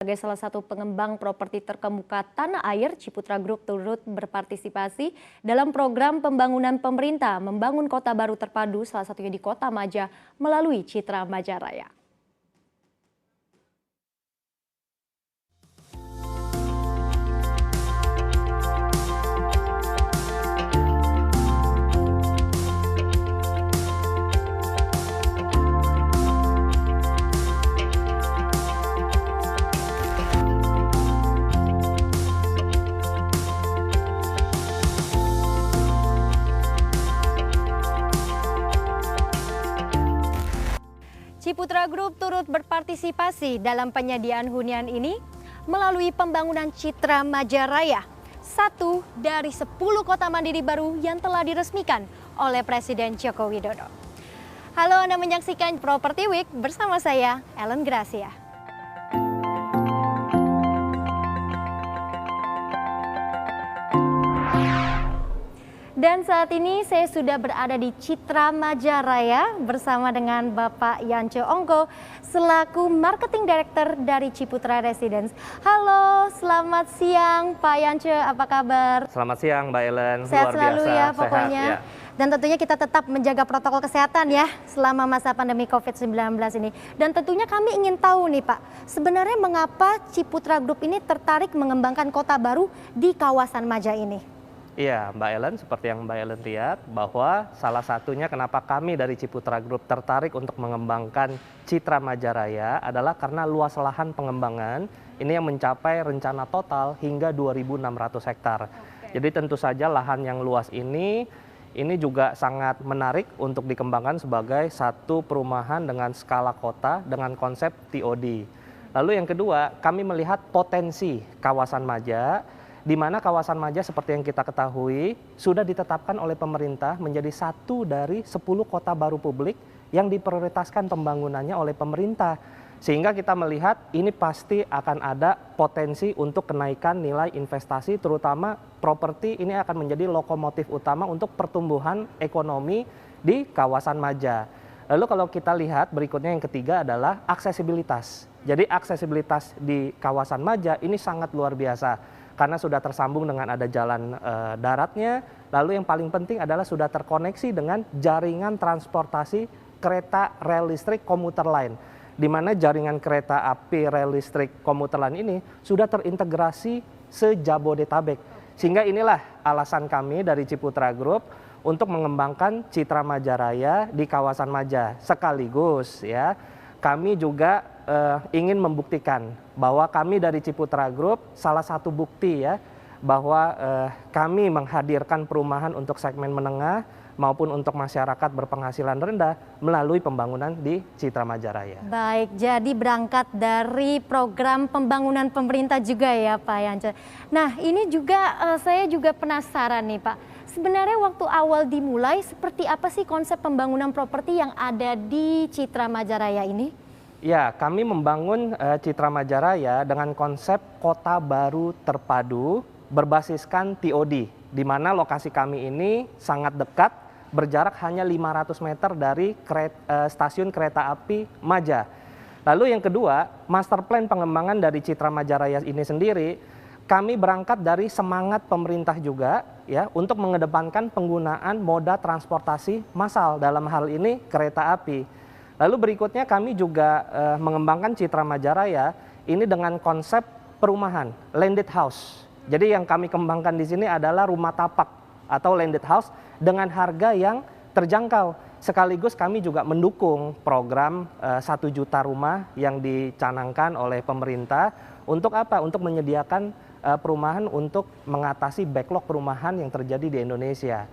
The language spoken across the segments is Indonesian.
sebagai salah satu pengembang properti terkemuka tanah air, Ciputra Group turut berpartisipasi dalam program pembangunan pemerintah membangun kota baru terpadu, salah satunya di Kota Maja melalui Citra Majaraya. Ciputra Group turut berpartisipasi dalam penyediaan hunian ini melalui pembangunan Citra Majaraya, satu dari 10 kota mandiri baru yang telah diresmikan oleh Presiden Joko Widodo. Halo, Anda menyaksikan Property Week bersama saya, Ellen Gracia. Dan saat ini saya sudah berada di Citra Majaraya bersama dengan Bapak Yance Ongko selaku Marketing Director dari Ciputra Residence. Halo, selamat siang Pak Yance, apa kabar? Selamat siang Mbak Ellen, sehat luar selalu biasa, ya pokoknya. Sehat, ya. Dan tentunya kita tetap menjaga protokol kesehatan ya selama masa pandemi COVID-19 ini. Dan tentunya kami ingin tahu nih Pak, sebenarnya mengapa Ciputra Group ini tertarik mengembangkan kota baru di kawasan Maja ini? Iya Mbak Ellen, seperti yang Mbak Ellen lihat bahwa salah satunya kenapa kami dari Ciputra Group tertarik untuk mengembangkan Citra Majaraya adalah karena luas lahan pengembangan ini yang mencapai rencana total hingga 2.600 hektar. Jadi tentu saja lahan yang luas ini juga sangat menarik untuk dikembangkan sebagai satu perumahan dengan skala kota dengan konsep TOD. Lalu yang kedua, kami melihat potensi kawasan Maja, di mana kawasan Maja seperti yang kita ketahui sudah ditetapkan oleh pemerintah menjadi satu dari 10 kota baru publik yang diprioritaskan pembangunannya oleh pemerintah. Sehingga kita melihat ini pasti akan ada potensi untuk kenaikan nilai investasi, terutama properti ini akan menjadi lokomotif utama untuk pertumbuhan ekonomi di kawasan Maja. Lalu kalau kita lihat berikutnya yang ketiga adalah aksesibilitas. Jadi aksesibilitas di kawasan Maja ini sangat luar biasa. Karena sudah tersambung dengan ada jalan daratnya, lalu yang paling penting adalah sudah terkoneksi dengan jaringan transportasi kereta rel listrik komuter lain, di mana jaringan kereta api rel listrik komuter lain ini sudah terintegrasi se-Jabodetabek. Sehingga inilah alasan kami dari Ciputra Group untuk mengembangkan Citra Majaraya di kawasan Maja. Sekaligus ya, kami juga ingin membuktikan bahwa kami dari Ciputra Group salah satu bukti ya bahwa kami menghadirkan perumahan untuk segmen menengah maupun untuk masyarakat berpenghasilan rendah melalui pembangunan di Citra Majaraya. Baik, jadi berangkat dari program pembangunan pemerintah juga ya Pak Yance. Nah ini juga saya juga penasaran nih Pak, sebenarnya waktu awal dimulai seperti apa sih konsep pembangunan properti yang ada di Citra Majaraya ini? Ya, kami membangun Citra Majaraya dengan konsep kota baru terpadu berbasiskan TOD, di mana lokasi kami ini sangat dekat, berjarak hanya 500 meter dari stasiun kereta api Maja. Lalu yang kedua, master plan pengembangan dari Citra Majaraya ini sendiri, kami berangkat dari semangat pemerintah juga ya untuk mengedepankan penggunaan moda transportasi massal, dalam hal ini kereta api. Lalu berikutnya kami juga mengembangkan Citra Majaraya ini dengan konsep perumahan, landed house. Jadi yang kami kembangkan di sini adalah rumah tapak atau landed house dengan harga yang terjangkau. Sekaligus kami juga mendukung program 1 juta rumah yang dicanangkan oleh pemerintah. Untuk apa? Untuk menyediakan perumahan untuk mengatasi backlog perumahan yang terjadi di Indonesia.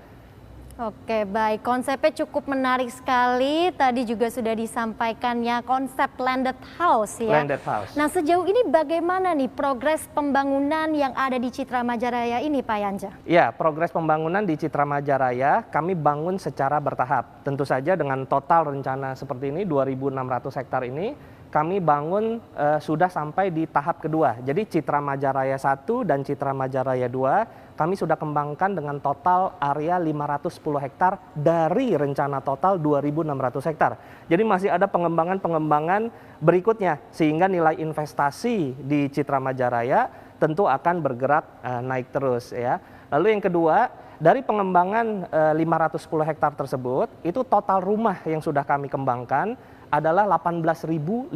Oke, baik. Konsepnya cukup menarik sekali. Tadi juga sudah disampaikannya konsep landed house ya. Landed house. Nah, sejauh ini bagaimana nih progres pembangunan yang ada di Citra Majaraya ini, Pak Yance? Ya, progres pembangunan di Citra Majaraya kami bangun secara bertahap. Tentu saja dengan total rencana seperti ini 2.600 hektar ini kami bangun sudah sampai di tahap kedua. Jadi Citra Majaraya 1 dan Citra Majaraya 2 kami sudah kembangkan dengan total area 510 hektar dari rencana total 2.600 hektar. Jadi masih ada pengembangan-pengembangan berikutnya sehingga nilai investasi di Citra Majaraya tentu akan bergerak naik terus ya. Lalu yang kedua, dari pengembangan 510 hektar tersebut, itu total rumah yang sudah kami kembangkan adalah 18.500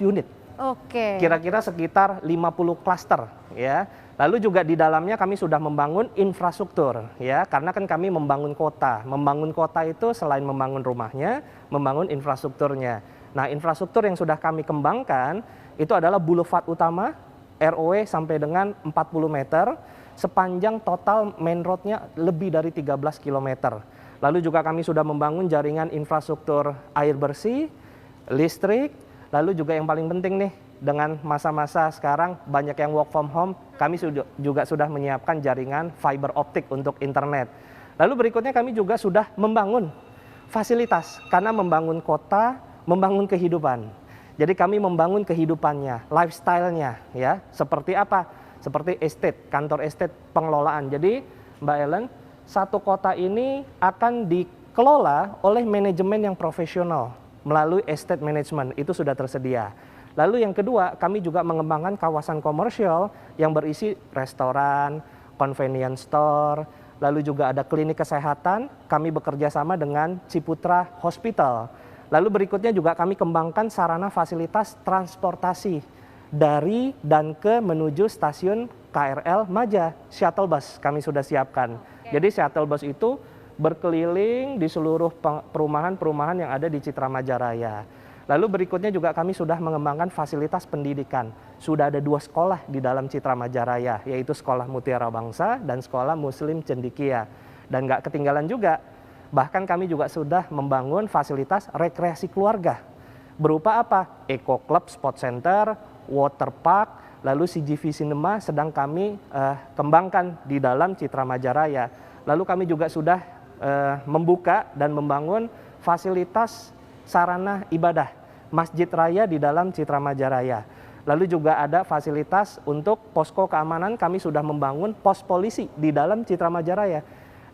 unit. Oke. Kira-kira sekitar 50 klaster ya. Lalu juga di dalamnya kami sudah membangun infrastruktur ya, karena kan kami membangun kota. Membangun kota itu selain membangun rumahnya, membangun infrastrukturnya. Nah, infrastruktur yang sudah kami kembangkan itu adalah boulevard utama ROW sampai dengan 40 meter, sepanjang total main road-nya lebih dari 13 km. Lalu juga kami sudah membangun jaringan infrastruktur air bersih, listrik, lalu juga yang paling penting nih, dengan masa-masa sekarang banyak yang work from home, kami juga sudah menyiapkan jaringan fiber optik untuk internet. Lalu berikutnya kami juga sudah membangun fasilitas, karena membangun kota, membangun kehidupan. Jadi kami membangun kehidupannya, lifestyle-nya ya, seperti apa? Seperti estate, kantor estate pengelolaan. Jadi Mbak Ellen, satu kota ini akan dikelola oleh manajemen yang profesional melalui estate management, itu sudah tersedia. Lalu yang kedua, kami juga mengembangkan kawasan komersial yang berisi restoran, convenience store, lalu juga ada klinik kesehatan. Kami bekerja sama dengan Ciputra Hospital. Lalu berikutnya juga kami kembangkan sarana fasilitas transportasi dari dan ke menuju stasiun KRL Maja, shuttle bus kami sudah siapkan. Jadi shuttle bus itu berkeliling di seluruh perumahan-perumahan yang ada di Citra Majaraya. Lalu berikutnya juga kami sudah mengembangkan fasilitas pendidikan. Sudah ada 2 sekolah di dalam Citra Majaraya, yaitu Sekolah Mutiara Bangsa dan Sekolah Muslim Cendikia. Dan nggak ketinggalan juga, bahkan kami juga sudah membangun fasilitas rekreasi keluarga. Berupa apa? Eco Club, Sport Center, Water Park, lalu CGV Cinema sedang kami kembangkan di dalam Citra Majaraya. Lalu kami juga sudah membuka dan membangun fasilitas sarana ibadah Masjid Raya di dalam Citra Majaraya. Lalu juga ada fasilitas untuk posko keamanan, kami sudah membangun pos polisi di dalam Citra Majaraya.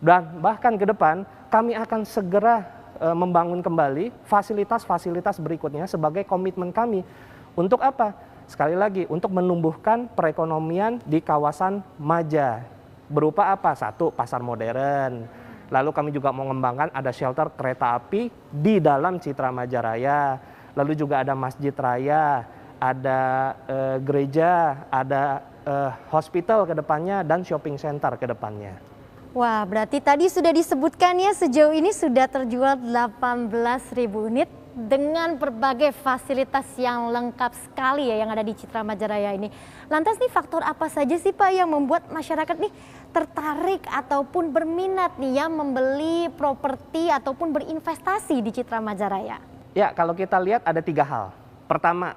Dan bahkan ke depan kami akan segera membangun kembali fasilitas-fasilitas berikutnya sebagai komitmen kami. Untuk apa? Sekali lagi, untuk menumbuhkan perekonomian di kawasan Maja. Berupa apa? Satu, pasar modern. Lalu kami juga mau mengembangkan ada shelter kereta api di dalam Citra Majaraya. Lalu juga ada masjid raya, ada gereja, ada hospital ke depannya, dan shopping center ke depannya. Wah, berarti tadi sudah disebutkan ya, sejauh ini sudah terjual 18.000 unit dengan berbagai fasilitas yang lengkap sekali ya yang ada di Citra Majaraya ini. Lantas nih, faktor apa saja sih Pak yang membuat masyarakat nih tertarik ataupun berminat nih ya membeli properti ataupun berinvestasi di Citra Majaraya? Ya, kalau kita lihat ada 3 hal. Pertama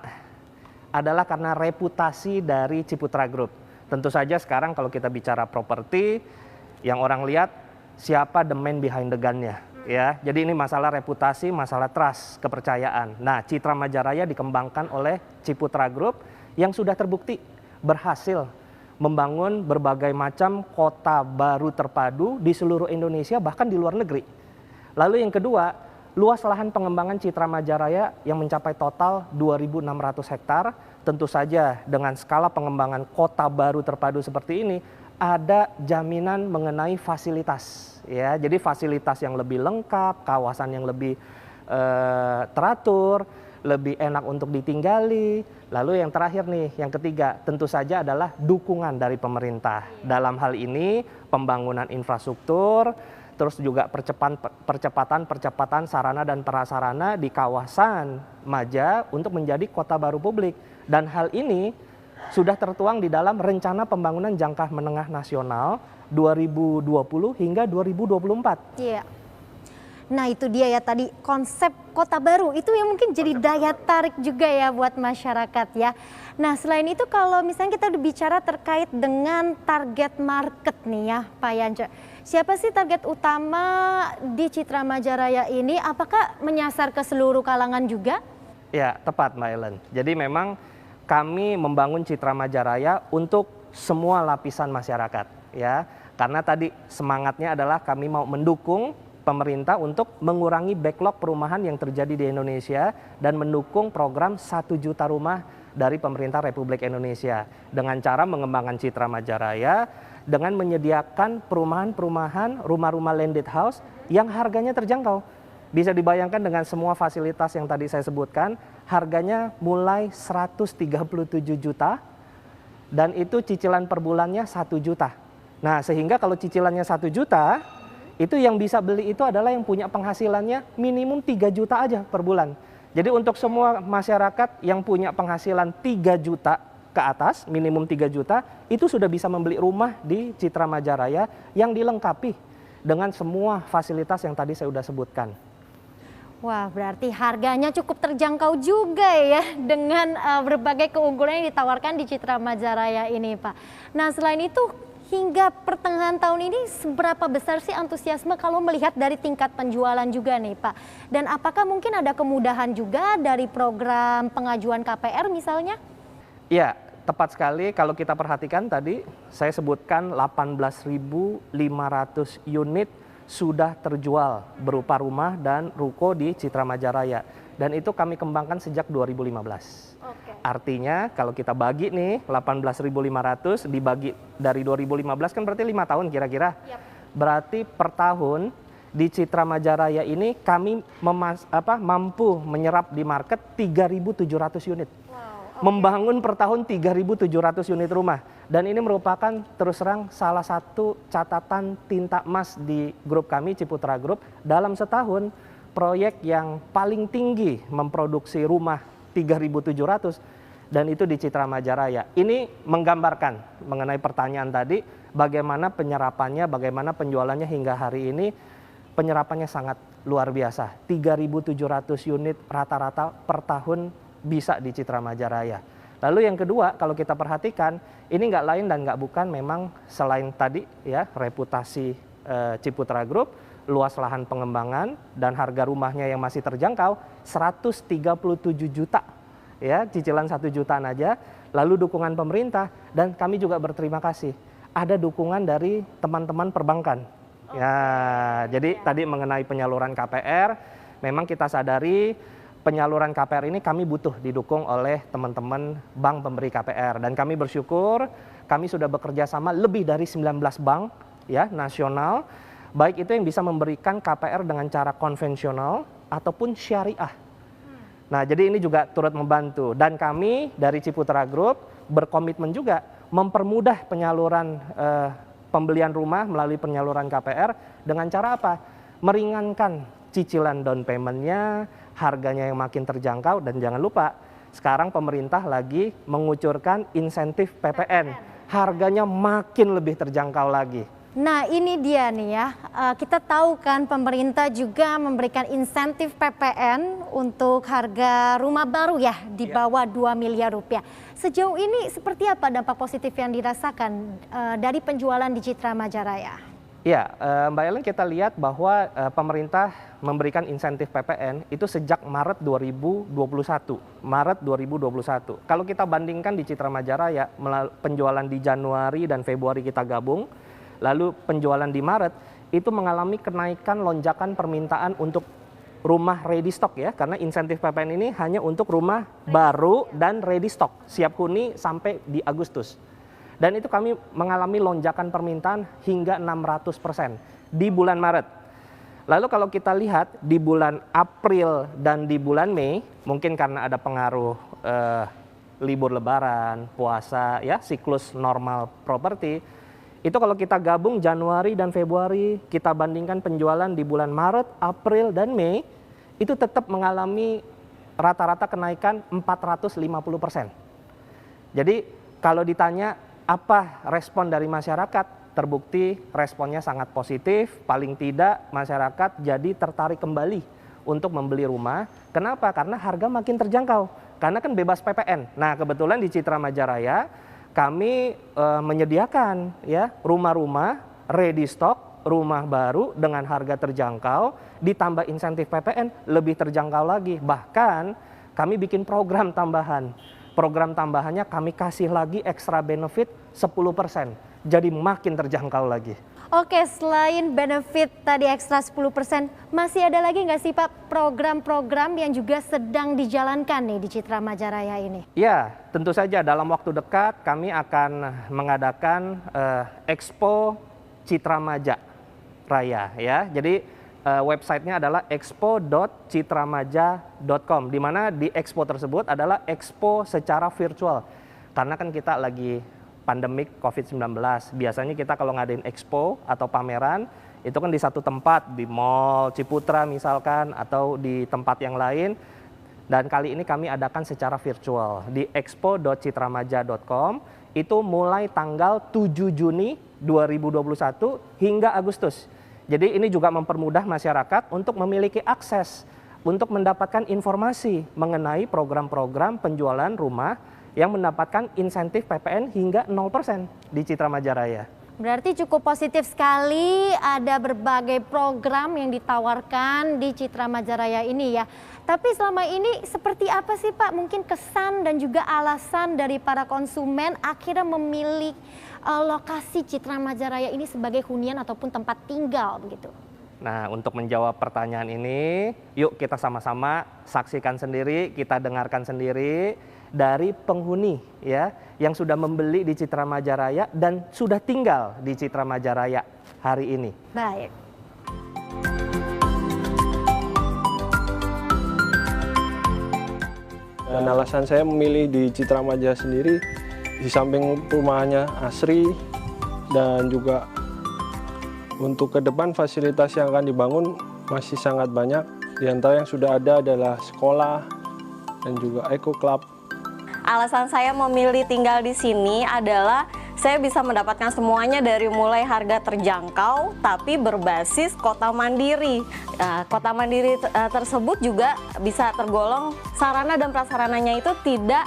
adalah karena reputasi dari Ciputra Group. Tentu saja sekarang kalau kita bicara properti, yang orang lihat siapa the man behind the gun-nya. Ya, jadi ini masalah reputasi, masalah trust, kepercayaan. Nah, Citra Majaraya dikembangkan oleh Ciputra Group yang sudah terbukti berhasil membangun berbagai macam kota baru terpadu di seluruh Indonesia, bahkan di luar negeri. Lalu yang kedua, luas lahan pengembangan Citra Majaraya yang mencapai total 2.600 hektar. Tentu saja dengan skala pengembangan kota baru terpadu seperti ini, ada jaminan mengenai fasilitas. Ya, jadi fasilitas yang lebih lengkap, kawasan yang lebih teratur, lebih enak untuk ditinggali. Lalu yang terakhir nih, yang ketiga, tentu saja adalah dukungan dari pemerintah. Dalam hal ini pembangunan infrastruktur, terus juga percepatan sarana dan prasarana di kawasan Maja untuk menjadi kota baru publik. Dan hal ini sudah tertuang di dalam Rencana Pembangunan Jangka Menengah Nasional 2020 hingga 2024. Iya. Nah itu dia ya tadi konsep kota baru itu yang mungkin jadi daya tarik juga ya buat masyarakat ya. Nah selain itu kalau misalnya kita bicara terkait dengan target market nih ya Pak Yance. Siapa sih target utama di Citra Majaraya ini? Apakah menyasar ke seluruh kalangan juga? Ya, tepat Mbak Ellen. Jadi memang kami membangun Citra Majaraya untuk semua lapisan masyarakat, ya. Karena tadi semangatnya adalah kami mau mendukung pemerintah untuk mengurangi backlog perumahan yang terjadi di Indonesia dan mendukung program 1 juta rumah dari pemerintah Republik Indonesia dengan cara mengembangkan Citra Majaraya dengan menyediakan perumahan-perumahan, rumah-rumah landed house yang harganya terjangkau. Bisa dibayangkan dengan semua fasilitas yang tadi saya sebutkan, harganya mulai 137 juta dan itu cicilan per bulannya 1 juta. Nah, sehingga kalau cicilannya 1 juta, itu yang bisa beli itu adalah yang punya penghasilannya minimum 3 juta aja per bulan. Jadi untuk semua masyarakat yang punya penghasilan 3 juta ke atas, minimum 3 juta, itu sudah bisa membeli rumah di Citra Majaraya yang dilengkapi dengan semua fasilitas yang tadi saya sudah sebutkan. Wah, berarti harganya cukup terjangkau juga ya dengan berbagai keunggulan yang ditawarkan di Citra Majaraya ini, Pak. Nah, selain itu hingga pertengahan tahun ini seberapa besar sih antusiasme kalau melihat dari tingkat penjualan juga nih, Pak? Dan apakah mungkin ada kemudahan juga dari program pengajuan KPR misalnya? Iya, tepat sekali kalau kita perhatikan tadi saya sebutkan 18.500 unit sudah terjual berupa rumah dan ruko di Citra Majaraya. Dan itu kami kembangkan sejak 2015. Oke. Artinya kalau kita bagi nih 18.500 dibagi dari 2015 kan berarti 5 tahun kira-kira. Yap. Berarti per tahun di Citra Majaraya ini kami mampu menyerap di market 3.700 unit. Membangun per tahun 3.700 unit rumah. Dan ini merupakan terus terang salah satu catatan tinta emas di grup kami, Ciputra Group, dalam setahun proyek yang paling tinggi memproduksi rumah 3.700 dan itu di Citra Majaraya. Ini menggambarkan mengenai pertanyaan tadi, bagaimana penyerapannya, bagaimana penjualannya hingga hari ini, penyerapannya sangat luar biasa. 3.700 unit rata-rata per tahun bisa di Citra Majaraya. Lalu yang kedua, kalau kita perhatikan, ini nggak lain dan nggak bukan memang selain tadi ya reputasi Ciputra Group, luas lahan pengembangan dan harga rumahnya yang masih terjangkau 137 juta ya, cicilan 1 jutaan aja, lalu dukungan pemerintah dan kami juga berterima kasih ada dukungan dari teman-teman perbankan. Ya, jadi tadi mengenai penyaluran KPR, memang kita sadari penyaluran KPR ini kami butuh didukung oleh teman-teman bank pemberi KPR dan kami bersyukur kami sudah bekerja sama lebih dari 19 bank ya nasional, baik itu yang bisa memberikan KPR dengan cara konvensional ataupun syariah. Nah, jadi ini juga turut membantu dan kami dari Ciputra Group berkomitmen juga mempermudah penyaluran pembelian rumah melalui penyaluran KPR dengan cara apa? Meringankan cicilan down payment-nya, harganya yang makin terjangkau dan jangan lupa sekarang pemerintah lagi mengucurkan insentif PPN. Harganya makin lebih terjangkau lagi. Nah, ini dia nih ya, kita tahu kan pemerintah juga memberikan insentif PPN untuk harga rumah baru ya di bawah 2 miliar rupiah. Sejauh ini seperti apa dampak positif yang dirasakan dari penjualan di Citra Majaraya? Ya, Mbak Ellen, kita lihat bahwa pemerintah memberikan insentif PPN itu sejak Maret 2021. Maret 2021. Kalau kita bandingkan di Citra Majaraya, penjualan di Januari dan Februari kita gabung, lalu penjualan di Maret itu mengalami kenaikan lonjakan permintaan untuk rumah ready stock ya, karena insentif PPN ini hanya untuk rumah baru dan ready stock, siap huni sampai di Agustus. Dan itu kami mengalami lonjakan permintaan hingga 600% di bulan Maret. Lalu kalau kita lihat di bulan April dan di bulan Mei, mungkin karena ada pengaruh libur lebaran, puasa ya, siklus normal properti, itu kalau kita gabung Januari dan Februari, kita bandingkan penjualan di bulan Maret, April, dan Mei, itu tetap mengalami rata-rata kenaikan 450%. Jadi kalau ditanya apa respon dari masyarakat, terbukti responnya sangat positif, paling tidak masyarakat jadi tertarik kembali untuk membeli rumah. Kenapa? Karena harga makin terjangkau, karena kan bebas PPN. Nah, kebetulan di Citra Majaraya kami menyediakan ya rumah-rumah ready stock, rumah baru dengan harga terjangkau, ditambah insentif PPN lebih terjangkau lagi. Bahkan kami bikin program tambahan. Program tambahannya kami kasih lagi extra benefit 10%. Jadi makin terjangkau lagi. Oke, selain benefit tadi ekstra 10%, masih ada lagi nggak sih Pak program-program yang juga sedang dijalankan nih di Citra Majaraya ini? Ya, tentu saja dalam waktu dekat kami akan mengadakan Expo Citra Majaraya ya. Jadi websitenya adalah expo.citramaja.com, di mana di expo tersebut adalah expo secara virtual. Karena kan kita lagi pandemik COVID-19. Biasanya kita kalau ngadain expo atau pameran, itu kan di satu tempat, di Mall Ciputra misalkan, atau di tempat yang lain. Dan kali ini kami adakan secara virtual di expo.citramaja.com, itu mulai tanggal 7 Juni 2021 hingga Agustus. Jadi ini juga mempermudah masyarakat untuk memiliki akses, untuk mendapatkan informasi mengenai program-program penjualan rumah yang mendapatkan insentif PPN hingga 0% di Citra Majaraya. Berarti cukup positif sekali, ada berbagai program yang ditawarkan di Citra Majaraya ini ya. Tapi selama ini seperti apa sih Pak mungkin kesan dan juga alasan dari para konsumen akhirnya memilih lokasi Citra Majaraya ini sebagai hunian ataupun tempat tinggal begitu? Nah, untuk menjawab pertanyaan ini, yuk kita sama-sama saksikan sendiri, kita dengarkan sendiri dari penghuni ya yang sudah membeli di Citra Majaraya dan sudah tinggal di Citra Majaraya hari ini. Baik. Dan alasan saya memilih di Citra Maja sendiri, di samping rumahnya asri dan juga untuk ke depan fasilitas yang akan dibangun masih sangat banyak. Di antara yang sudah ada adalah sekolah dan juga eco club. Alasan saya memilih tinggal di sini adalah saya bisa mendapatkan semuanya dari mulai harga terjangkau tapi berbasis kota mandiri. Kota mandiri tersebut juga bisa tergolong sarana dan prasarananya itu tidak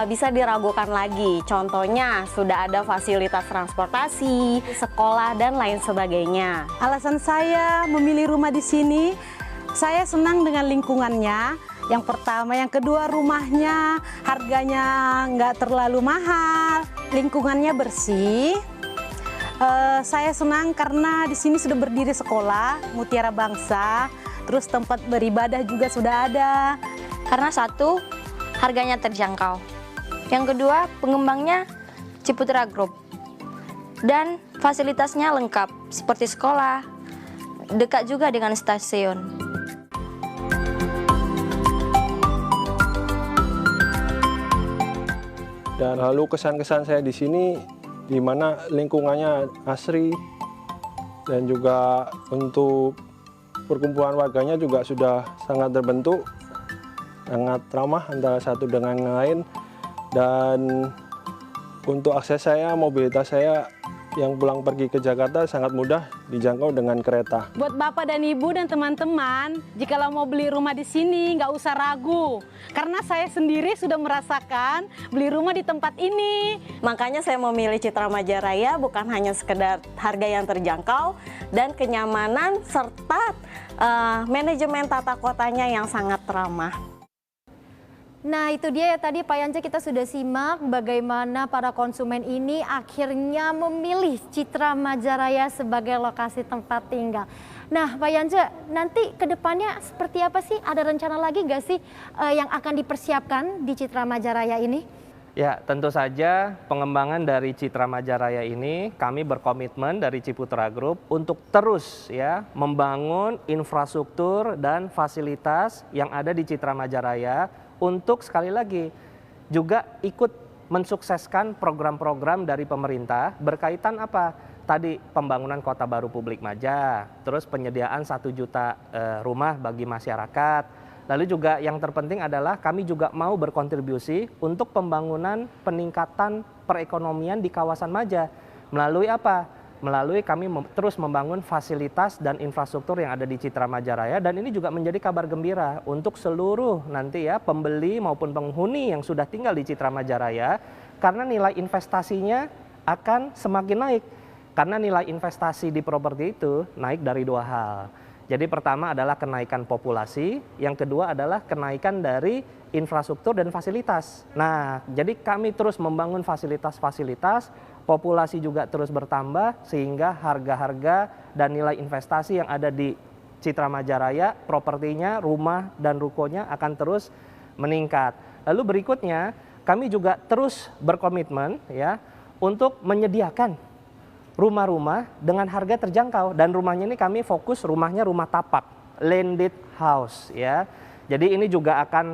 bisa diragukan lagi. Contohnya sudah ada fasilitas transportasi, sekolah dan lain sebagainya. Alasan saya memilih rumah di sini, saya senang dengan lingkungannya. Yang pertama, yang kedua rumahnya harganya nggak terlalu mahal, lingkungannya bersih. Saya senang karena di sini sudah berdiri sekolah Mutiara Bangsa, terus tempat beribadah juga sudah ada. Karena satu, harganya terjangkau. Yang kedua, pengembangnya Ciputra Group. Dan fasilitasnya lengkap, seperti sekolah, dekat juga dengan stasiun. Dan lalu kesan-kesan saya di sini, di mana lingkungannya asri dan juga untuk perkumpulan warganya juga sudah sangat terbentuk, sangat ramah antara satu dengan yang lain. Dan untuk akses saya, mobilitas saya yang pulang pergi ke Jakarta sangat mudah dijangkau dengan kereta. Buat Bapak dan Ibu dan teman-teman, jikalau mau beli rumah di sini nggak usah ragu. Karena saya sendiri sudah merasakan beli rumah di tempat ini. Makanya saya memilih Citra Majaraya bukan hanya sekedar harga yang terjangkau dan kenyamanan serta manajemen tata kotanya yang sangat ramah. Nah itu dia ya tadi Pak Yance, kita sudah simak bagaimana para konsumen ini akhirnya memilih Citra Majaraya sebagai lokasi tempat tinggal. Nah Pak Yance, nanti ke depannya seperti apa sih? Ada rencana lagi nggak sih yang akan dipersiapkan di Citra Majaraya ini? Ya, tentu saja pengembangan dari Citra Majaraya ini kami berkomitmen dari Ciputra Group untuk terus ya membangun infrastruktur dan fasilitas yang ada di Citra Majaraya untuk sekali lagi juga ikut mensukseskan program-program dari pemerintah berkaitan apa? Tadi pembangunan kota baru publik Maja, terus penyediaan 1 juta rumah bagi masyarakat. Lalu juga yang terpenting adalah kami juga mau berkontribusi untuk pembangunan peningkatan perekonomian di kawasan Maja. Melalui apa? Melalui kami terus membangun fasilitas dan infrastruktur yang ada di Citra Majaraya, dan ini juga menjadi kabar gembira untuk seluruh nanti ya pembeli maupun penghuni yang sudah tinggal di Citra Majaraya, karena nilai investasinya akan semakin naik. Karena nilai investasi di properti itu naik dari 2 hal. Jadi pertama adalah kenaikan populasi, yang kedua adalah kenaikan dari infrastruktur dan fasilitas. Nah, jadi kami terus membangun fasilitas-fasilitas, populasi juga terus bertambah, sehingga harga-harga dan nilai investasi yang ada di Citra Majaraya, propertinya, rumah dan rukonya akan terus meningkat. Lalu berikutnya, kami juga terus berkomitmen ya untuk menyediakan rumah-rumah dengan harga terjangkau, dan rumahnya ini kami fokus rumahnya rumah tapak, landed house ya. Jadi ini juga akan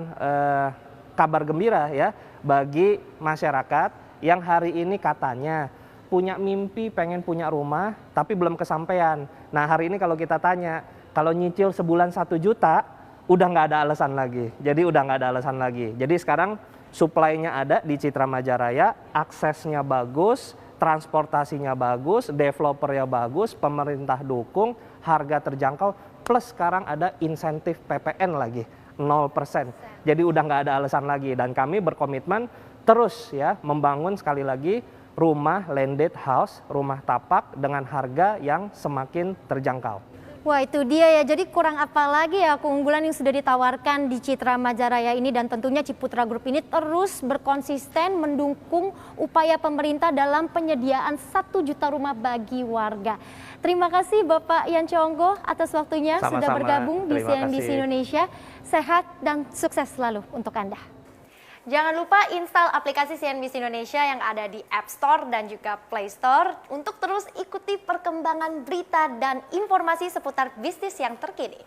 kabar gembira ya bagi masyarakat yang hari ini katanya punya mimpi pengen punya rumah tapi belum kesampaian. Nah, hari ini kalau kita tanya, kalau nyicil sebulan 1 juta udah nggak ada alasan lagi. Jadi udah nggak ada alasan lagi. Jadi sekarang supply-nya ada di Citra Majaraya, aksesnya bagus, transportasinya bagus, developernya bagus, pemerintah dukung, harga terjangkau, plus sekarang ada insentif PPN lagi, 0%. Jadi udah nggak ada alasan lagi, dan kami berkomitmen terus ya membangun sekali lagi rumah landed house, rumah tapak dengan harga yang semakin terjangkau. Wah, itu dia ya, jadi kurang apa lagi ya keunggulan yang sudah ditawarkan di Citra Majaraya ini, dan tentunya Ciputra Group ini terus berkonsisten mendukung upaya pemerintah dalam penyediaan 1 juta rumah bagi warga. Terima kasih Bapak Yan Chonggo atas waktunya. Sama-sama. Sudah bergabung di Terima CNBC kasih. Indonesia. Sehat dan sukses selalu untuk Anda. Jangan lupa install aplikasi CNBC Indonesia yang ada di App Store dan juga Play Store untuk terus ikuti perkembangan berita dan informasi seputar bisnis yang terkini.